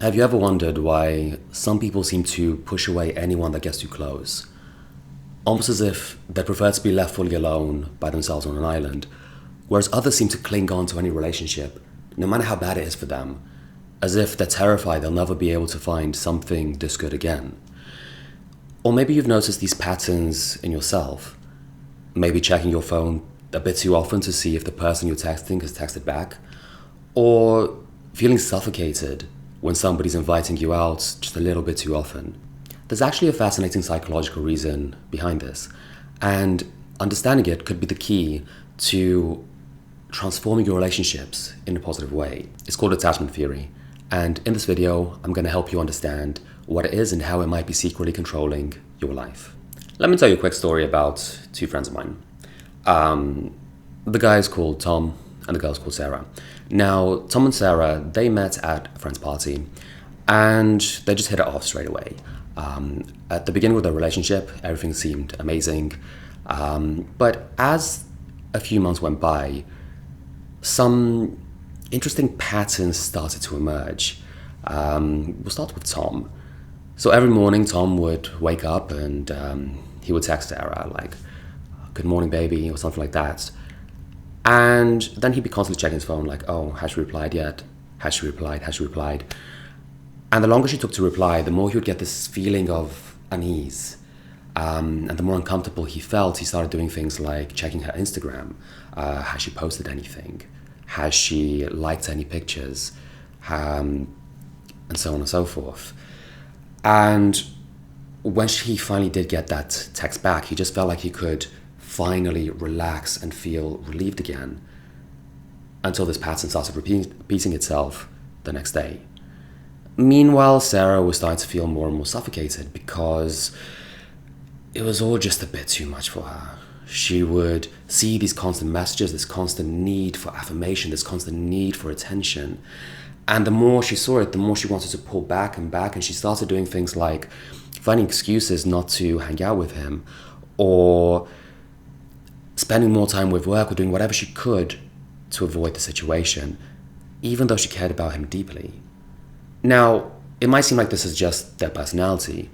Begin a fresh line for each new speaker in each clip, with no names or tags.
Have you ever wondered why some people seem to push away anyone that gets too close? Almost as if they prefer to be left fully alone by themselves on an island, whereas others seem to cling on to any relationship, no matter how bad it is for them, as if they're terrified they'll never be able to find something this good again. Or maybe you've noticed these patterns in yourself. Maybe checking your phone a bit too often to see if the person you're texting has texted back, or feeling suffocated when somebody's inviting you out just a little bit too often. There's actually a fascinating psychological reason behind this, and understanding it could be the key to transforming your relationships in a positive way. It's called attachment theory, and in this video, I'm going to help you understand what it is and how it might be secretly controlling your life. Let me tell you a quick story about two friends of mine. The guy is called Tom, and the girl's called Sarah. Now, Tom and Sarah, they met at a friend's party, and they just hit it off straight away. At the beginning of their relationship, everything seemed amazing, but as a few months went by, some interesting patterns started to emerge. We'll start with Tom. So every morning, Tom would wake up and he would text Sarah, like, "Good morning, baby," or something like that. And then he'd be constantly checking his phone, like, "Oh, has she replied yet? Has she replied? Has she replied?" And the longer she took to reply, the more he would get this feeling of unease. And the more uncomfortable he felt, he started doing things like checking her Instagram. Has she posted anything? Has she liked any pictures? And so on and so forth. And when he finally did get that text back, he just felt like he could finally relax and feel relieved again, until this pattern started repeating itself the next day. Meanwhile, Sarah was starting to feel more and more suffocated because it was all just a bit too much for her. She would see these constant messages, this constant need for affirmation, this constant need for attention. And the more she saw it, the more she wanted to pull back, and she started doing things like finding excuses not to hang out with him, or spending more time with work, or doing whatever she could to avoid the situation, even though she cared about him deeply. Now, it might seem like this is just their personality,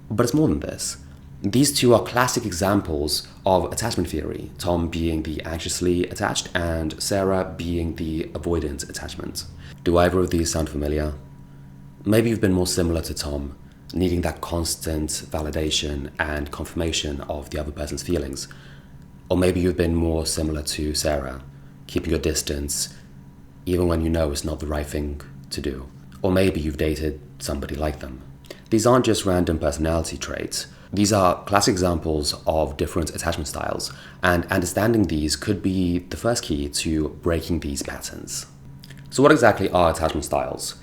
but it's more than this. These two are classic examples of attachment theory, Tom being the anxiously attached and Sarah being the avoidant attachment. Do either of these sound familiar? Maybe you've been more similar to Tom, needing that constant validation and confirmation of the other person's feelings. Or maybe you've been more similar to Sarah, keeping your distance even when you know it's not the right thing to do. Or maybe you've dated somebody like them. These aren't just random personality traits. These are classic examples of different attachment styles, and understanding these could be the first key to breaking these patterns. So what exactly are attachment styles?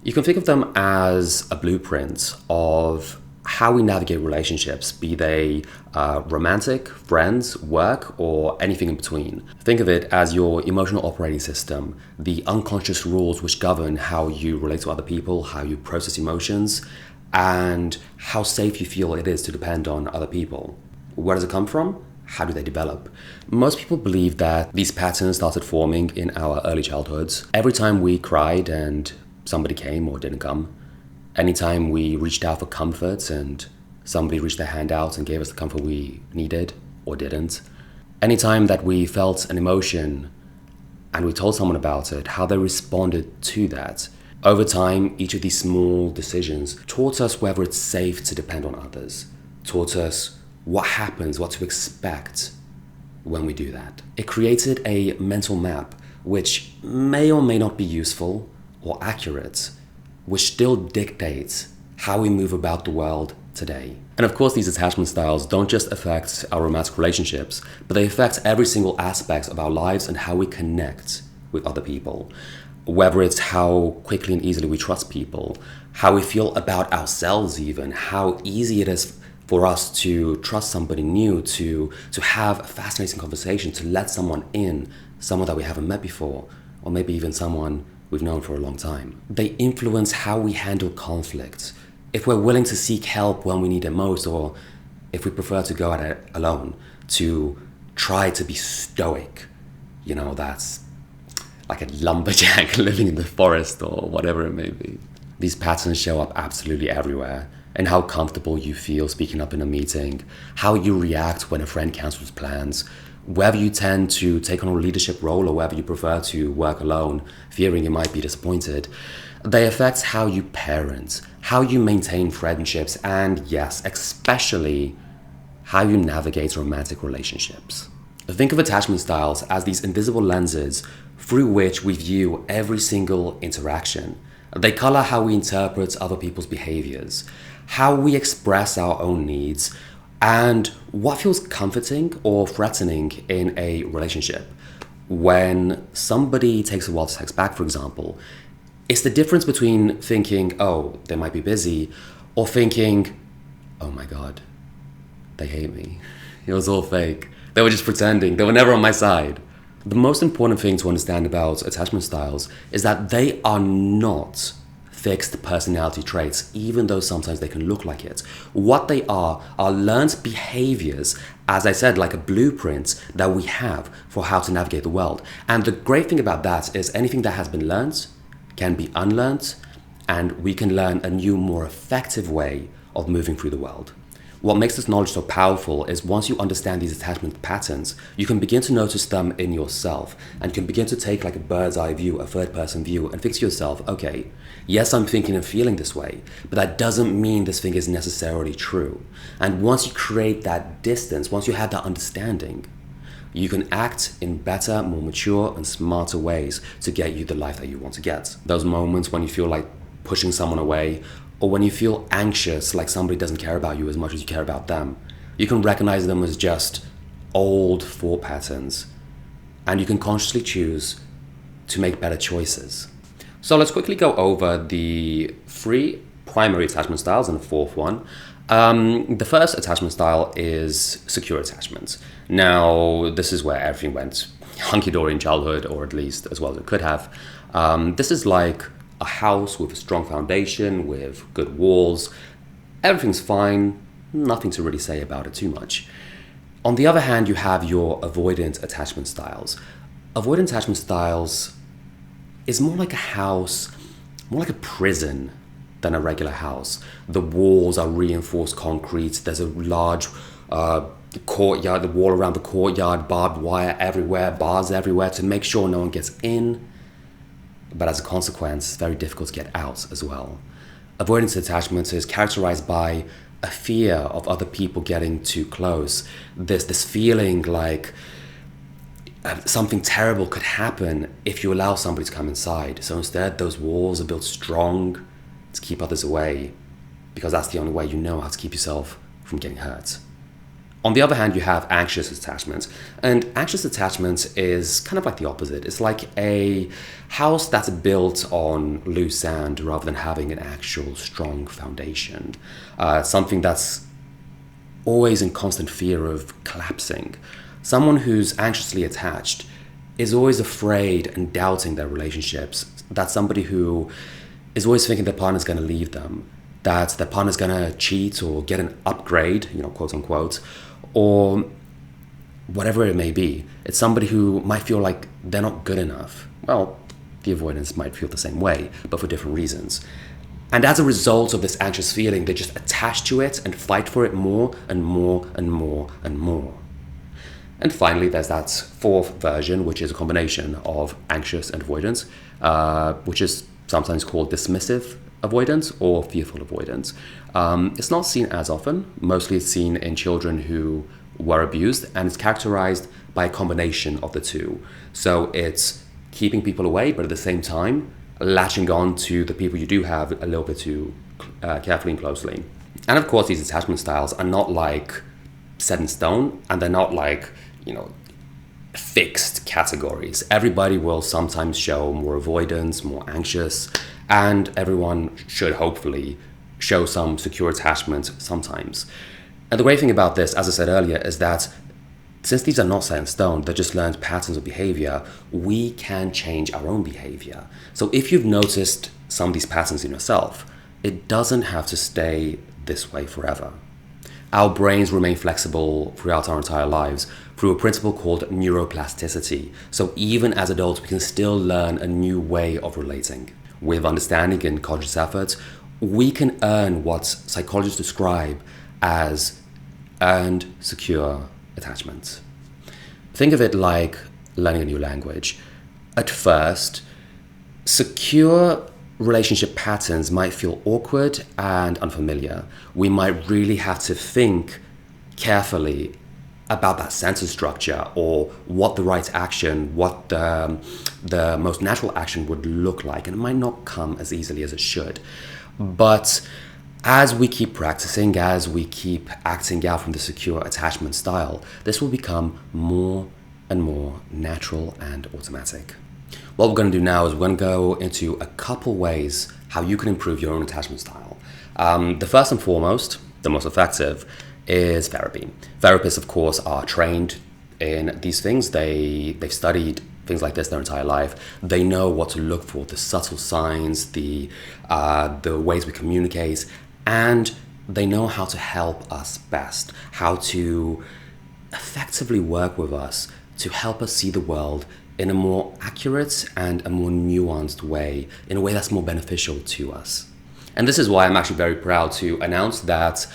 You can think of them as a blueprint of how we navigate relationships, be they romantic, friends, work, or anything in between. Think of it as your emotional operating system, the unconscious rules which govern how you relate to other people, how you process emotions, and how safe you feel it is to depend on other people. Where does it come from? How do they develop? Most people believe that these patterns started forming in our early childhoods. Every time we cried and somebody came or didn't come, anytime we reached out for comfort and somebody reached their hand out and gave us the comfort we needed or didn't, anytime that we felt an emotion and we told someone about it, how they responded to that. Over time, each of these small decisions taught us whether it's safe to depend on others, taught us what happens, what to expect when we do that. It created a mental map which may or may not be useful or accurate, which still dictates how we move about the world today. And of course, these attachment styles don't just affect our romantic relationships, but they affect every single aspect of our lives and how we connect with other people. Whether it's how quickly and easily we trust people, how we feel about ourselves even, how easy it is for us to trust somebody new, to have a fascinating conversation, to let someone in, someone that we haven't met before, or maybe even someone we've known for a long time. They influence how we handle conflict, if we're willing to seek help when we need it most, or if we prefer to go at it alone, to try to be stoic. You know, that's like a lumberjack living in the forest or whatever it may be. These patterns show up absolutely everywhere, in how comfortable you feel speaking up in a meeting, how you react when a friend cancels plans, whether you tend to take on a leadership role or whether you prefer to work alone, fearing you might be disappointed. They affect how you parent, how you maintain friendships, and yes, especially how you navigate romantic relationships. Think of attachment styles as these invisible lenses through which we view every single interaction. They color how we interpret other people's behaviors, how we express our own needs, and what feels comforting or threatening in a relationship. When somebody takes a while to text back, for example, it's the difference between thinking, oh, they might be busy, or thinking, oh my God, they hate me. It was all fake. They were just pretending. They were never on my side. The most important thing to understand about attachment styles is that they are not fixed personality traits, even though sometimes they can look like it. What they are learned behaviors, as I said, like a blueprint that we have for how to navigate the world. And the great thing about that is anything that has been learned can be unlearned, and we can learn a new, more effective way of moving through the world. What makes this knowledge so powerful is once you understand these attachment patterns, you can begin to notice them in yourself, and you can begin to take like a bird's eye view, a third person view, and think to yourself, okay, yes, I'm thinking and feeling this way, but that doesn't mean this thing is necessarily true. And once you create that distance, once you have that understanding, you can act in better, more mature and smarter ways to get you the life that you want to get. Those moments when you feel like pushing someone away, or when you feel anxious, like somebody doesn't care about you as much as you care about them, you can recognize them as just old thought patterns, and you can consciously choose to make better choices. So let's quickly go over the 3 primary attachment styles and the 4th one. The first attachment style is secure attachment. Now, this is where everything went hunky-dory in childhood, or at least as well as it could have. This is like a house with a strong foundation, with good walls. Everything's fine, nothing to really say about it too much. On the other hand, you have your avoidant attachment styles. Avoidant attachment styles is more like a house, more like a prison than a regular house. The walls are reinforced concrete. There's a large courtyard, the wall around the courtyard, barbed wire everywhere, bars everywhere to make sure no one gets in. But as a consequence, it's very difficult to get out as well. Avoidance attachment is characterized by a fear of other people getting too close. This feeling like something terrible could happen if you allow somebody to come inside. So instead, those walls are built strong to keep others away, because that's the only way you know how to keep yourself from getting hurt. On the other hand, you have anxious attachment. And anxious attachment is kind of like the opposite. It's like a house that's built on loose sand rather than having an actual strong foundation. Something that's always in constant fear of collapsing. Someone who's anxiously attached is always afraid and doubting their relationships. That's somebody who is always thinking their partner's going to leave them, that their partner's going to cheat or get an upgrade, quote unquote, or whatever it may be. It's somebody who might feel like they're not good enough. Well, the avoidance might feel the same way, but for different reasons. And as a result of this anxious feeling, they just attach to it and fight for it more and more and more and more. And finally, there's that 4th version, which is a combination of anxious and avoidance, which is sometimes called dismissive avoidance or fearful avoidance. It's not seen as often. Mostly it's seen in children who were abused, and it's characterized by a combination of the two. So it's keeping people away, but at the same time, latching on to the people you do have a little bit too carefully and closely. And of course, these attachment styles are not like set in stone, and they're not like, fixed categories. Everybody will sometimes show more avoidance, more anxious, and everyone should hopefully show some secure attachment sometimes. And the great thing about this, as I said earlier, is that since these are not set in stone, they're just learned patterns of behavior, we can change our own behavior. So if you've noticed some of these patterns in yourself, it doesn't have to stay this way forever. Our brains remain flexible throughout our entire lives through a principle called neuroplasticity. So even as adults, we can still learn a new way of relating. with understanding and conscious effort, we can earn what psychologists describe as earned secure attachment. Think of it like learning a new language. At first, secure relationship patterns might feel awkward and unfamiliar. We might really have to think carefully about that sentence structure or what the right action, what the most natural action would look like. And it might not come as easily as it should. But as we keep practicing, as we keep acting out from the secure attachment style, this will become more and more natural and automatic. What we're going to do now is we're going to go into a couple ways how you can improve your own attachment style. The first and foremost, the most effective, is therapy. Therapists, of course, are trained in these things. They've studied things like this their entire life. They know what to look for, the subtle signs, the ways we communicate, and they know how to help us best, how to effectively work with us to help us see the world in a more accurate and a more nuanced way, in a way that's more beneficial to us. And this is why I'm actually very proud to announce that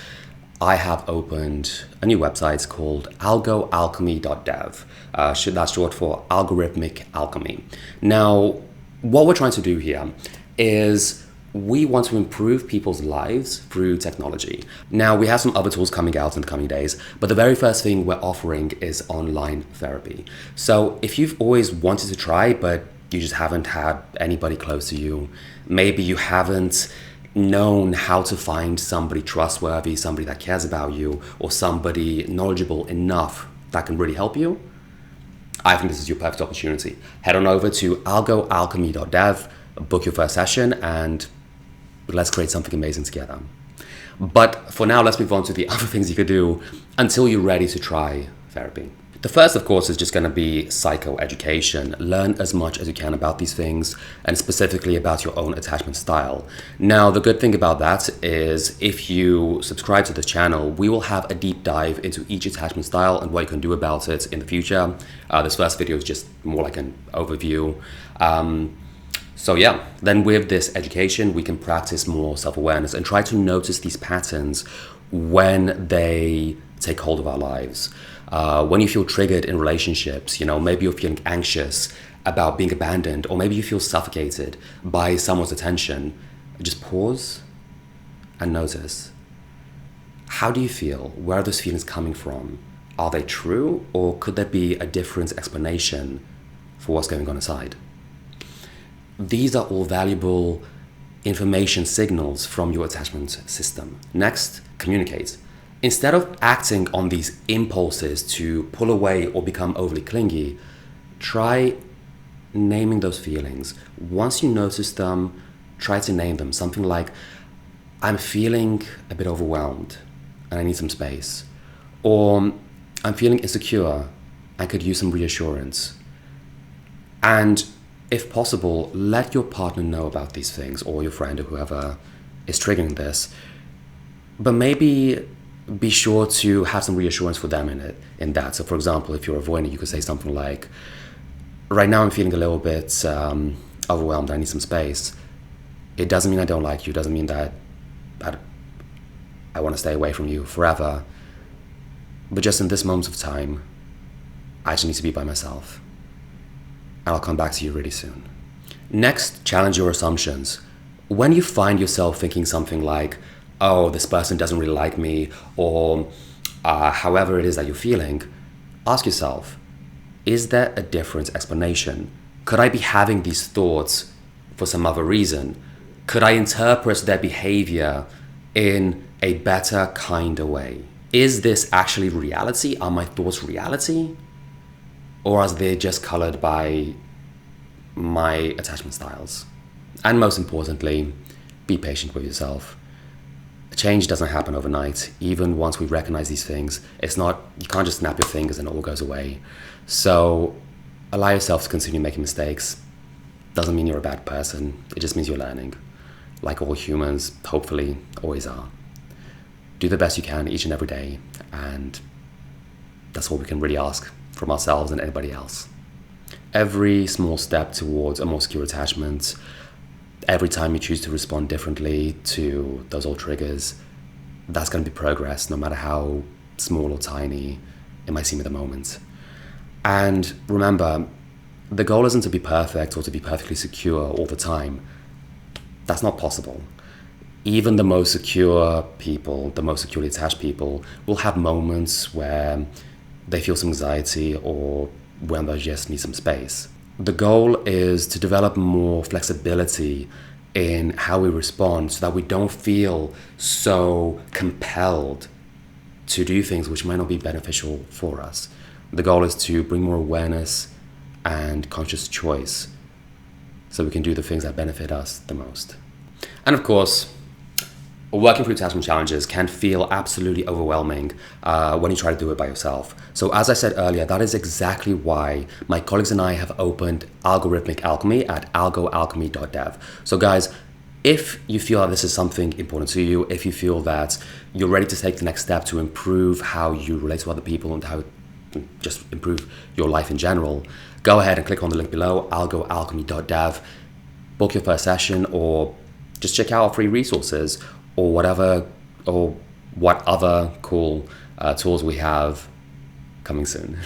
I have opened a new website called algoalchemy.dev. That's short for algorithmic alchemy. Now, what we're trying to do here is we want to improve people's lives through technology. Now, we have some other tools coming out in the coming days, but the very first thing we're offering is online therapy. So if you've always wanted to try, but you just haven't had anybody close to you, maybe you haven't known how to find somebody trustworthy, somebody that cares about you, or somebody knowledgeable enough that can really help you, I think this is your perfect opportunity. Head on over to algoalchemy.dev, book your first session, and let's create something amazing together. But for now, let's move on to the other things you could do until you're ready to try therapy. The first, of course, is just going to be psychoeducation. Learn as much as you can about these things, and specifically about your own attachment style. Now, the good thing about that is if you subscribe to the channel, we will have a deep dive into each attachment style and what you can do about it in the future. This first video is just more like an overview. So yeah, then with this education, we can practice more self-awareness and try to notice these patterns when they take hold of our lives. When you feel triggered in relationships, maybe you're feeling anxious about being abandoned, or maybe you feel suffocated by someone's attention, just pause and notice. How do you feel? Where are those feelings coming from? Are they true, or could there be a different explanation for what's going on inside? These are all valuable information signals from your attachment system. Next, communicate. Instead of acting on these impulses to pull away or become overly clingy, try naming those feelings. Once you notice them, try to name them. Something like, I'm feeling a bit overwhelmed and I need some space. Or I'm feeling insecure, I could use some reassurance. And if possible, let your partner know about these things, or your friend or whoever is triggering this. But maybe be sure to have some reassurance for them in that. So for example, if you're avoidant, you could say something like, right now I'm feeling a little bit overwhelmed, I need some space. It doesn't mean I don't like you, it doesn't mean that I want to stay away from you forever. But just in this moment of time, I just need to be by myself. And I'll come back to you really soon. Next, challenge your assumptions. When you find yourself thinking something like, oh, this person doesn't really like me, or however it is that you're feeling, ask yourself, is there a different explanation? Could I be having these thoughts for some other reason? Could I interpret their behavior in a better, kinder way? Is this actually reality? Are my thoughts reality? Or are they just colored by my attachment styles? And most importantly, be patient with yourself. Change doesn't happen overnight. Even once we recognize these things, you can't just snap your fingers and it all goes away. So allow yourself to continue making mistakes. Doesn't mean you're a bad person. It just means you're learning. Like all humans, hopefully, always are. Do the best you can each and every day, and that's all we can really ask from ourselves and anybody else. Every small step towards a more secure attachment every time you choose to respond differently to those old triggers, that's going to be progress, no matter how small or tiny it might seem at the moment. And remember, the goal isn't to be perfect or to be perfectly secure all the time. That's not possible. Even the most secure people, the most securely attached people, will have moments where they feel some anxiety or when they just need some space. The goal is to develop more flexibility in how we respond so that we don't feel so compelled to do things which might not be beneficial for us. The goal is to bring more awareness and conscious choice so we can do the things that benefit us the most. And of course, working through attachment challenges can feel absolutely overwhelming when you try to do it by yourself. So as I said earlier, that is exactly why my colleagues and I have opened Algorithmic Alchemy at algoalchemy.dev. So guys, if you feel that this is something important to you, if you feel that you're ready to take the next step to improve how you relate to other people and how just improve your life in general, go ahead and click on the link below, algoalchemy.dev, book your first session, or just check out our free resources or what other cool tools we have coming soon.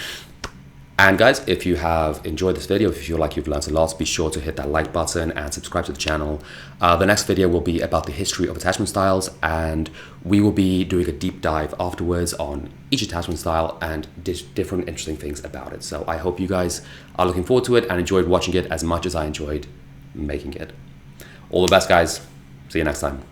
And guys, if you have enjoyed this video, if you feel like you've learned a lot, be sure to hit that like button and subscribe to the channel. The next video will be about the history of attachment styles, and we will be doing a deep dive afterwards on each attachment style and different interesting things about it. So I hope you guys are looking forward to it and enjoyed watching it as much as I enjoyed making it. All the best, guys. See you next time.